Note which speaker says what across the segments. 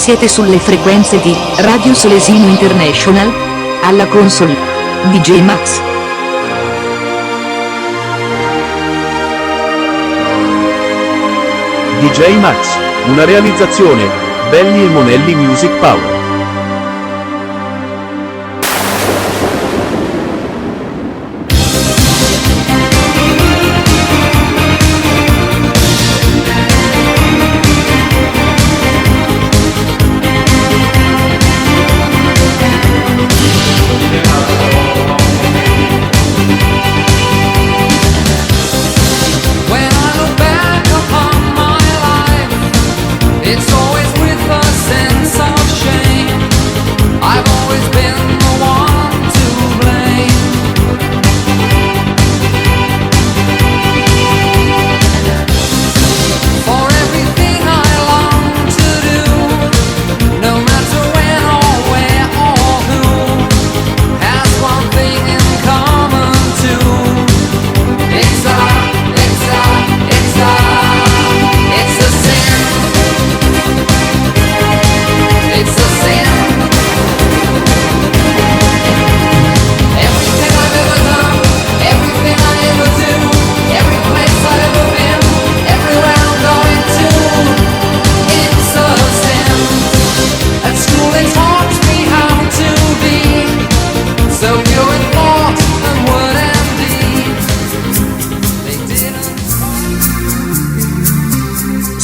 Speaker 1: Siete sulle frequenze di Radio Solesino International. Alla console DJ Max.
Speaker 2: DJ Max, una realizzazione Belli e Monelli Music Power.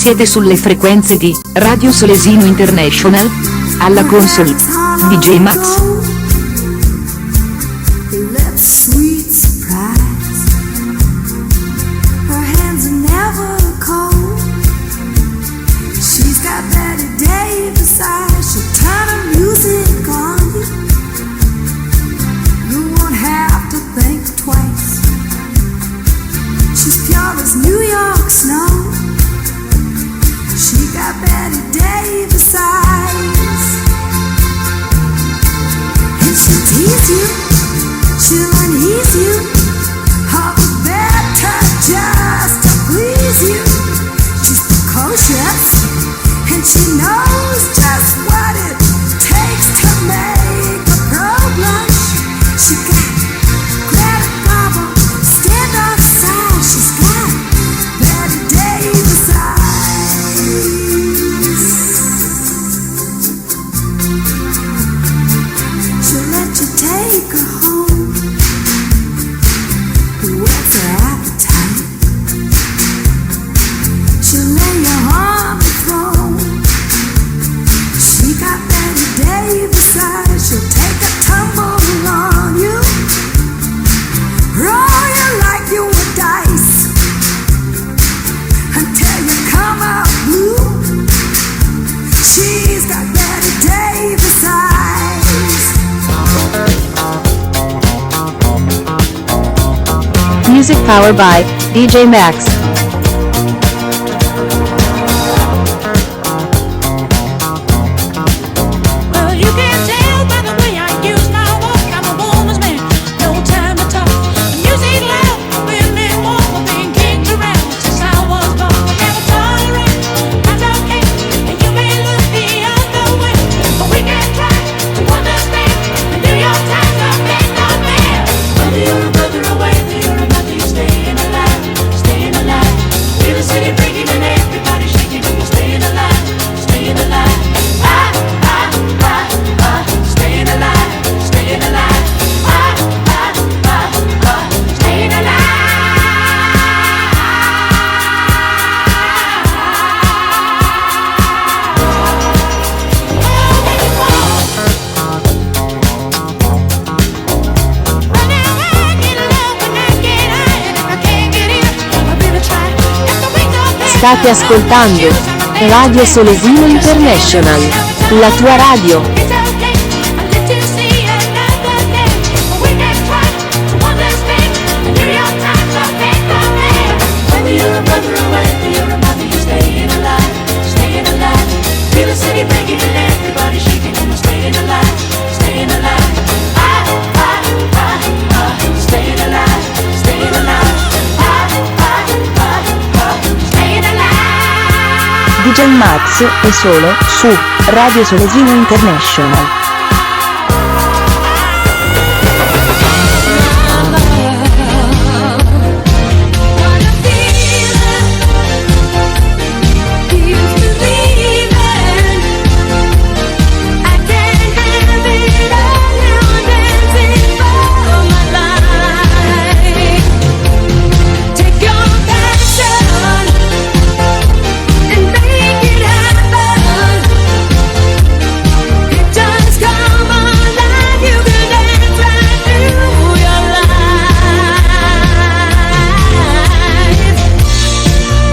Speaker 1: Siete sulle frequenze di Radio Solesino International. Alla console DJ Max.
Speaker 3: Music powered by DJ Max. State ascoltando Radio Solesino International, la tua radio.
Speaker 4: DJ Max è solo su
Speaker 3: Radio Solesino International.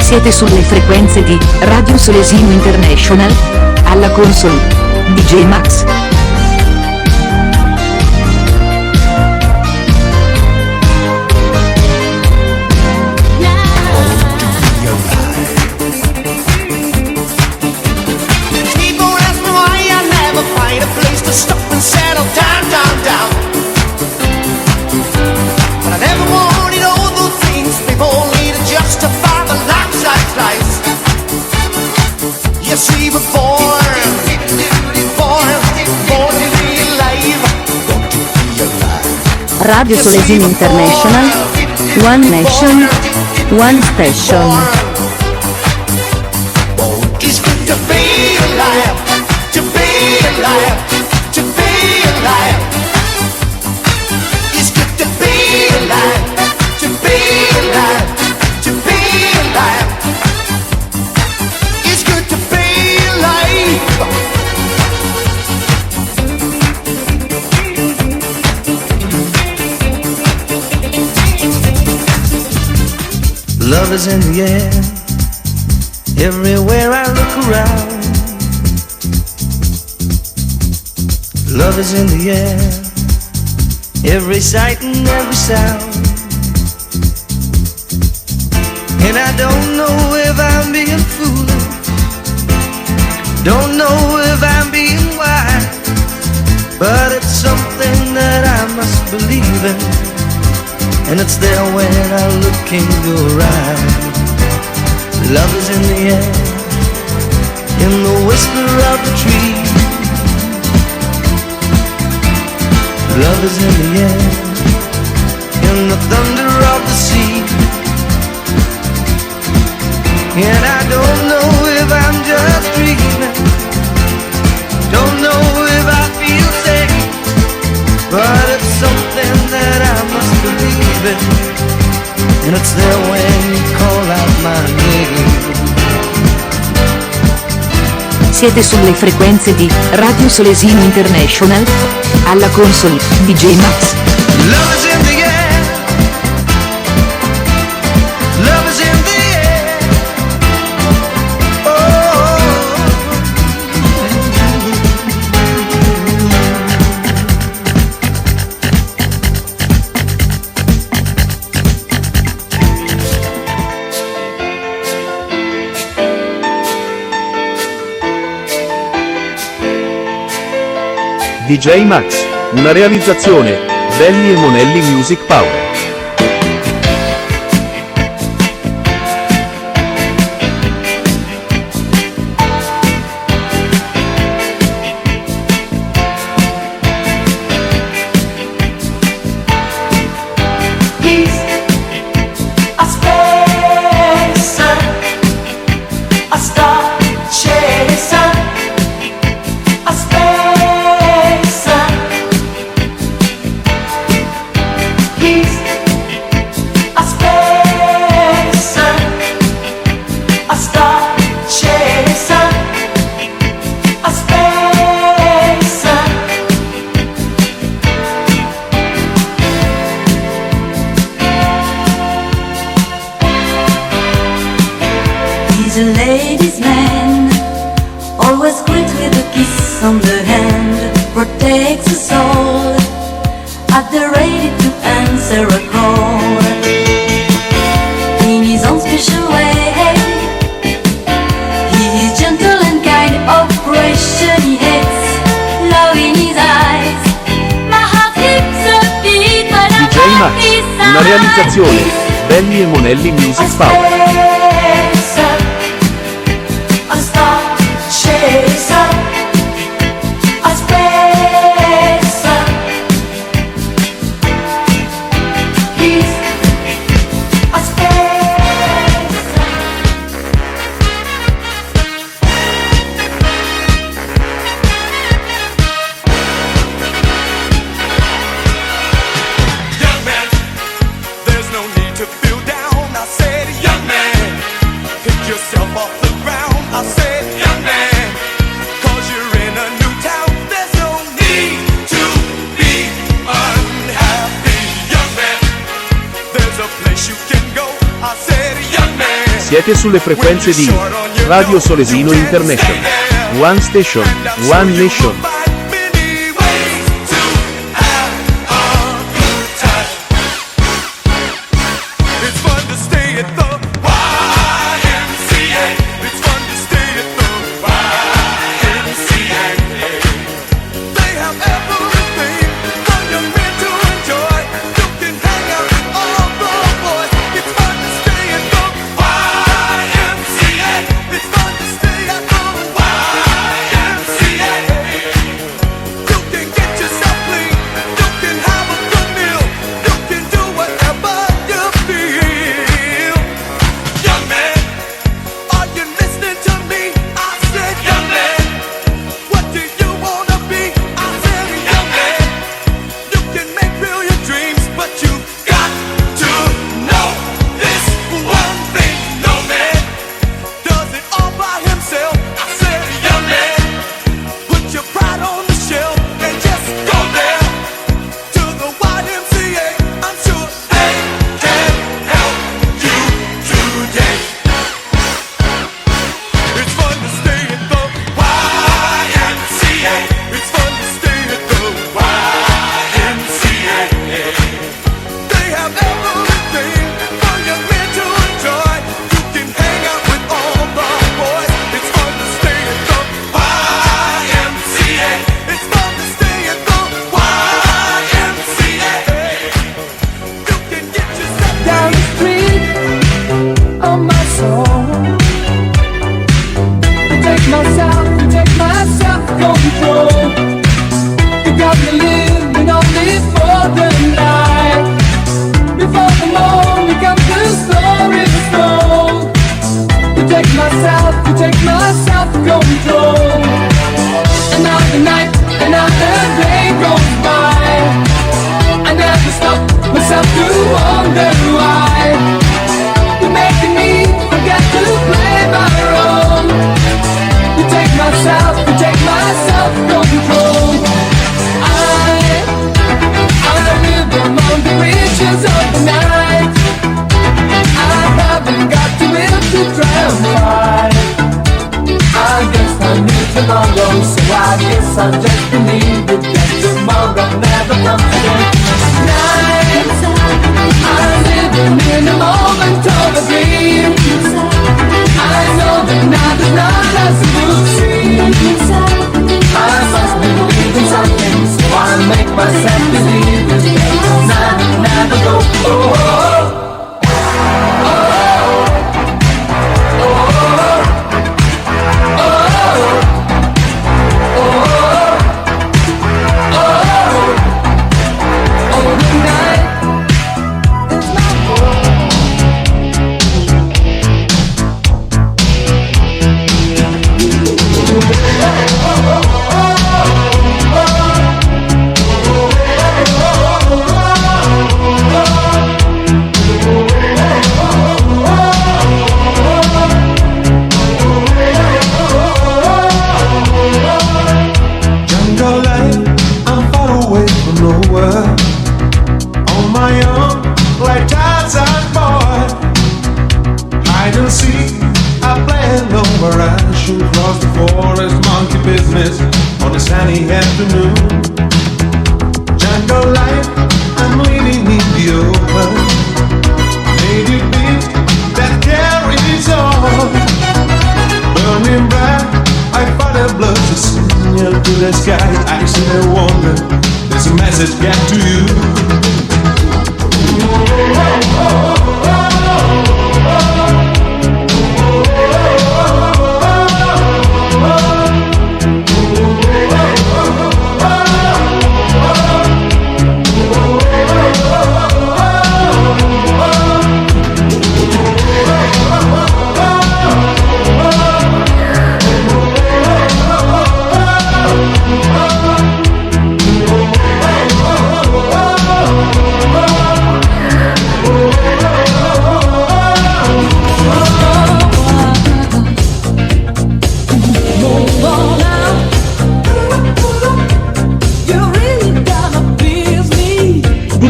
Speaker 1: Siete sulle frequenze di Radio Solesino International, alla console DJ Max.
Speaker 3: Radio Solesino International, One Nation, One Station.
Speaker 4: It's good to be alive, to be alive, to be alive. It's good to be alive, to be alive, to be alive. It's good to be alive.
Speaker 5: Love is in the air, everywhere I look around. Love is in the air, every sight and every sound. And I don't know if I'm being foolish, don't know if I'm being wise, but it's something that I must believe in. And it's there when I look in your eyes. Love is in the air, in the whisper of the tree. Love is in the air, in the thunder of the sea. And I don't know if I'm just dreaming, don't know if I feel safe, but it's something that I must believe in. And it's there when you call out my name.
Speaker 1: Siete sulle frequenze di Radio Solesino International, alla console DJ Max.
Speaker 5: Love is in the air, love is in the air. Oh,
Speaker 2: DJ Max, una realizzazione, Belli e Monelli Music Power.
Speaker 6: He's a ladies' man, always greet with a kiss on the hand, protects the soul, at the ready to answer a call. In his own special way, he is gentle and kind, oppression he hates, love in his eyes, my heart skips a beat when I
Speaker 2: DJ Max, una realizzazione, Belli e Monelli Music Power.
Speaker 6: A star chaser.
Speaker 2: Siete sulle frequenze di Radio Solesino International. One Station, One Nation.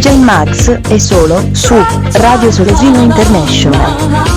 Speaker 3: DJ Max è solo su Radio Solesino International.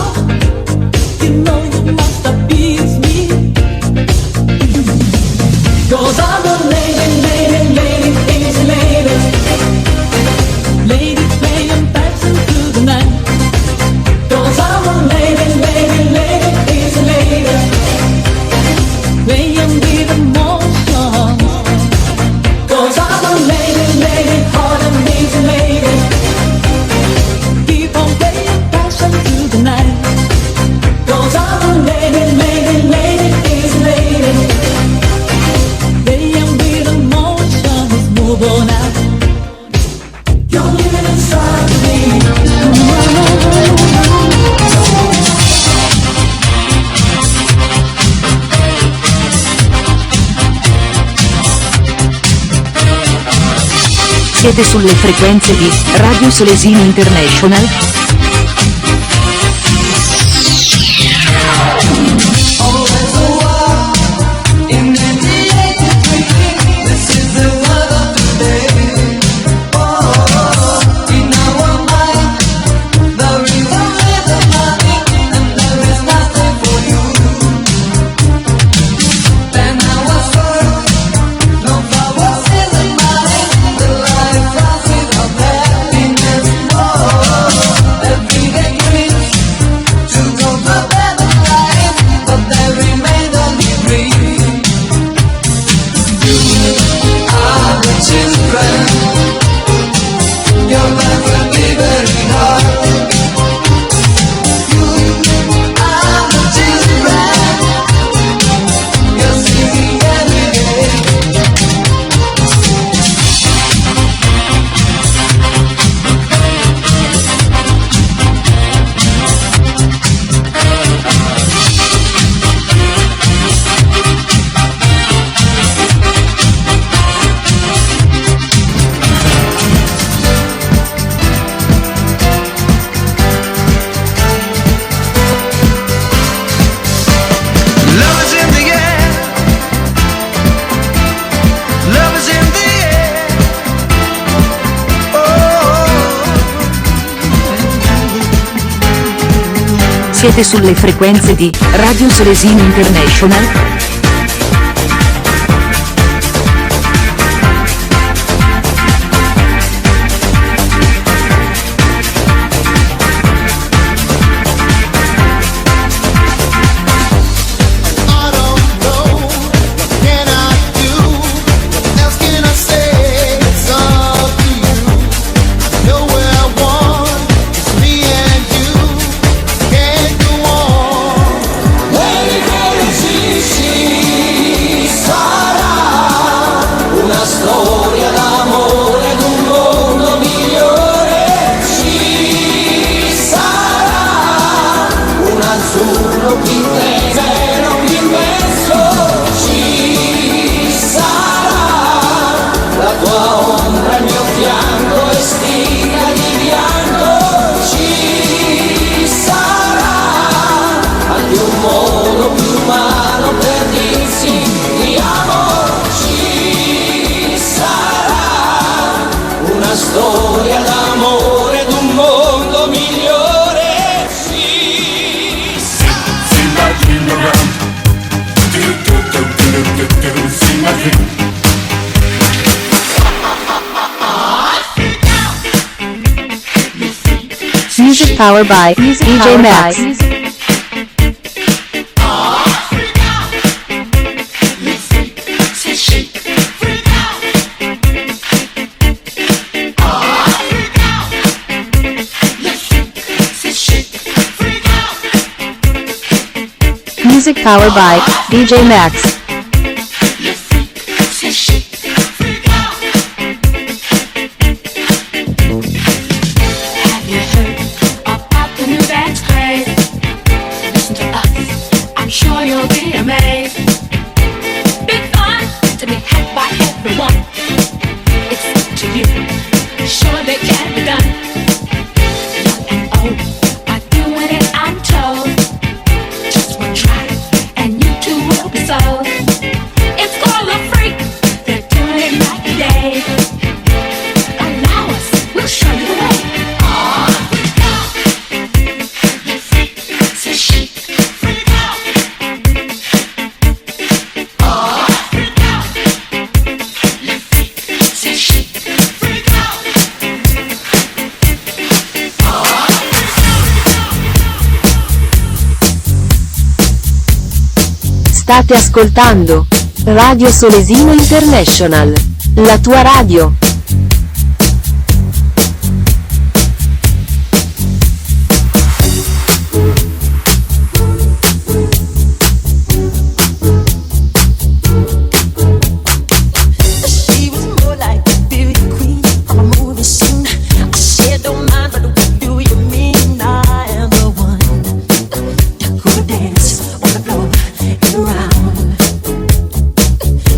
Speaker 1: Siete sulle frequenze di Radio Solesino International. Siete sulle frequenze di Radio Solesino International.
Speaker 5: Storia d'amore d'un mondo migliore, sì, sing my dream around, sing my dream.
Speaker 3: Music powered by DJ Max. Music powered by DJ Max. State ascoltando Radio Solesino International, la tua radio.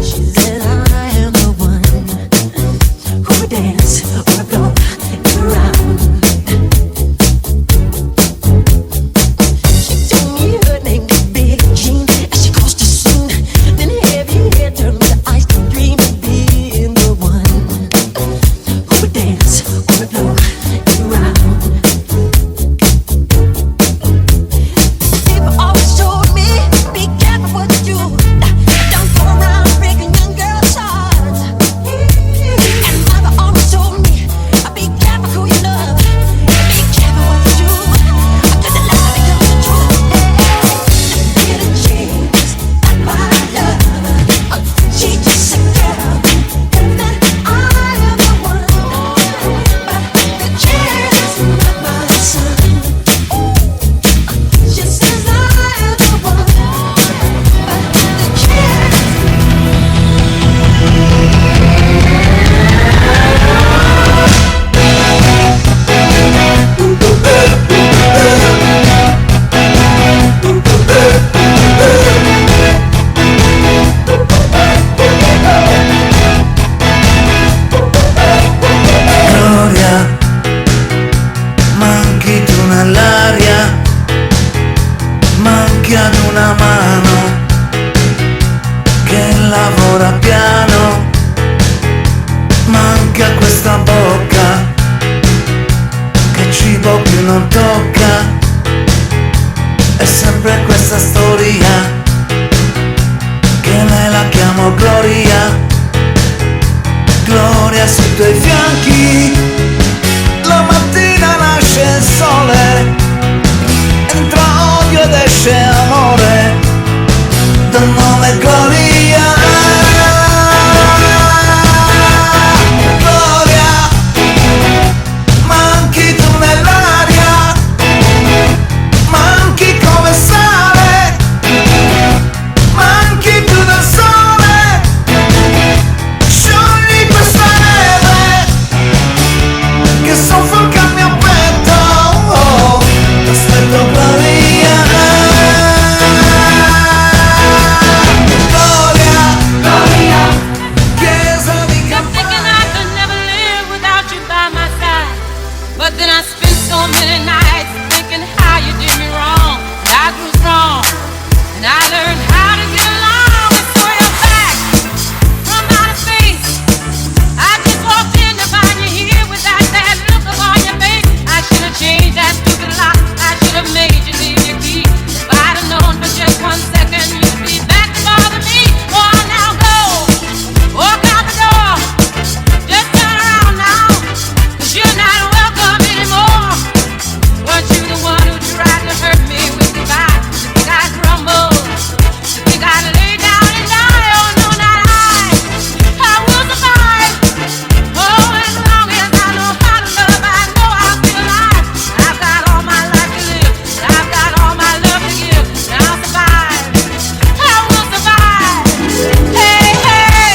Speaker 4: She said I am the one.
Speaker 5: occhi ad una mano che lavora piano, manca questa bocca che cibo più non tocca. È sempre questa storia che lei la chiamo Gloria. Gloria sui tuoi fianchi, la mattina nasce il sole, entra odio ed esce amore, dal nome Gloria. Gloria, manchi tu nell'aria, manchi come sale, manchi tu nel sole, sciogli questa neve che soffoca il mio petto. Oh, aspetto Gloria. Gloria, chiesa di
Speaker 6: Kept thinking I could never live without you by my side. But then I spent so many nights thinking how you did me wrong. And I grew strong, and I learned how to get along. And so you're back from outer space. I just walked in to find you here with that sad look upon your face. I should have changed that stupid lock. I should have made you leave your key. If I'd have known for just 1 second you'd be back to bother me. Oh, now go, walk out the door. Just turn around now, 'cause you're not welcome anymore. Weren't you the one who tried to hurt me with goodbye? You think I'd crumble? You think I'd lay down and die? Oh no, not I will survive. Oh, as long as I know how to love, I know I'll be alive. I've got all my life to live, and I've got all my love to give, and I'll survive. I will survive. Hey, hey.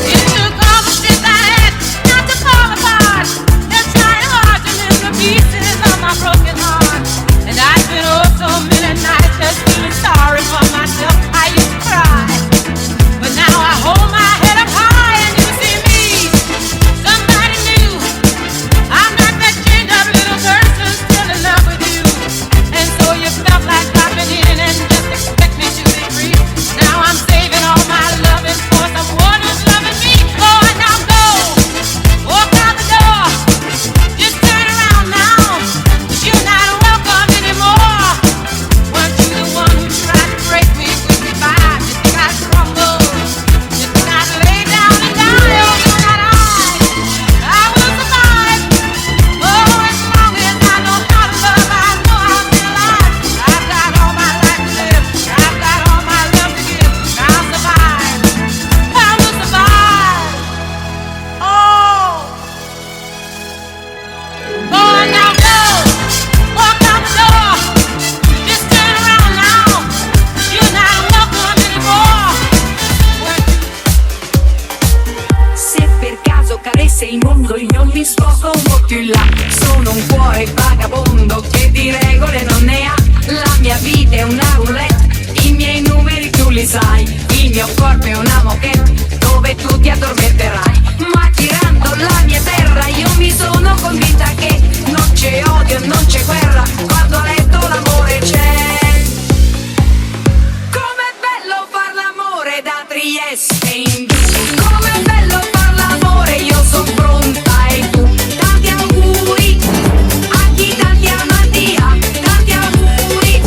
Speaker 6: It took all the shit I had not to fall apart. They're trying hard to lift the pieces of my broken heart. And I spent oh so many nights just feeling sorry for myself. I used to cry, but now I hold my head up high and you see me. Somebody new. I'm not that chained up little person still in love with you. And so you felt like dropping in and just expect me to be free. Now I'm saving all my loving for someone who's loving me. Oh, and now go, walk out the door. Just turn around now, 'cause you're not welcome anymore. Weren't you the one who tried to break me with goodbye? You think I'd crumble? You think I'd lay down and die? Oh, no, not I will survive. Oh, as long as I know how to love, I know I'll be alive. I've got all my life to live, I've got all my love to give, and I'll survive. I will survive. Oh, now go, walk out the door. Just turn around now, 'cause you're not welcome anymore.
Speaker 1: Se per caso cadesse il mondo io mi sposto un po' più in là. Sono un cuore vagabondo che di regole non ne ha. La mia vita è una roulette, i miei numeri tu li sai. Il mio corpo è una moquette dove tu ti addormenterai. Ma girando la mia terra io mi sono convinta che non c'è odio, non c'è guerra. Quando ho letto l'amore c'è. Com'è bello far l'amore da Trieste in giù. Com'è bello far l'amore, io son pronta e tu. Tanti auguri a chi tanti amanti ha. Tanti auguri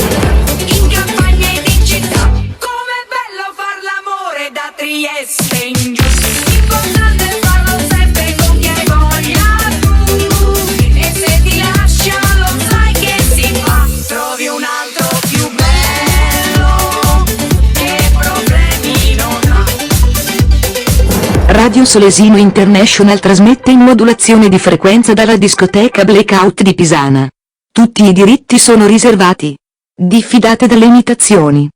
Speaker 1: in campagna ed in città. Com'è bello far l'amore da Trieste in giù. L'importante è farlo sempre con chi hai voglia tu. E se ti lascia lo sai che si fa. Trovi un altro più bello che problemi non ha. Radio Solesino International trasmette in modulazione di frequenza dalla discoteca Blackout di Pisana. Tutti i diritti sono riservati. Diffidate dalle imitazioni.